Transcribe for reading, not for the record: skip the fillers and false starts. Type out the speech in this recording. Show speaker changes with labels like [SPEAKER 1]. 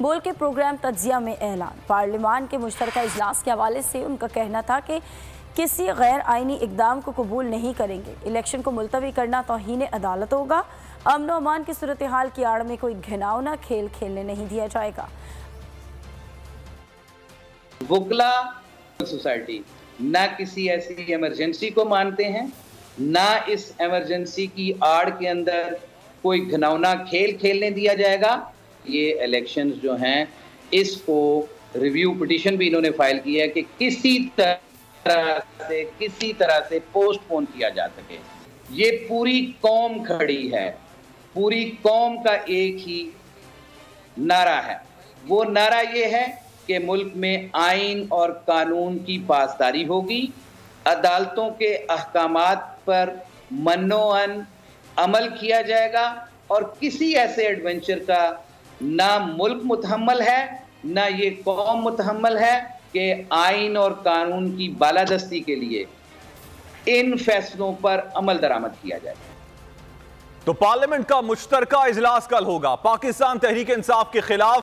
[SPEAKER 1] बोल के प्रोग्राम तज्जिया में ऐलान। पार्लिमान के मुश्तरका इजलास के हवाले से उनका कहना था कि किसी गैर आइनी इकदाम को कबूल नहीं करेंगे। इलेक्शन को मुलतवी करना तौहीन अदालत होगा। अमन व अमान की सूरत हाल की आड़ में कोई घिनौना खेल खेलने नहीं दिया जाएगा।
[SPEAKER 2] वुकला सोसाइटी ना किसी ऐसी इमरजेंसी को मानते हैं, ना इस इमरजेंसी की आड़ के अंदर कोई घिनौना खेल खेलने दिया जाएगा। ये इलेक्शंस जो हैं इसको रिव्यू पिटीशन भी इन्होंने फाइल किया है कि किसी तरह से पोस्टपोन किया जा सके। ये पूरी कौम खड़ी है, पूरी कौम का एक ही नारा है। वो नारा ये है कि मुल्क में आइन और कानून की पासदारी होगी, अदालतों के अहकामात पर मन्नोअन अमल किया जाएगा और किसी ऐसे एडवेंचर का ना मुल्क मुतहम्मल है ना ये कौम मुतहम्मल है कि आइन और कानून की बालादस्ती के लिए इन फैसलों पर अमल दरामद किया जाए।
[SPEAKER 3] तो पार्लियामेंट का मुश्तरका इजलास कल होगा पाकिस्तान तहरीक इंसाफ के खिलाफ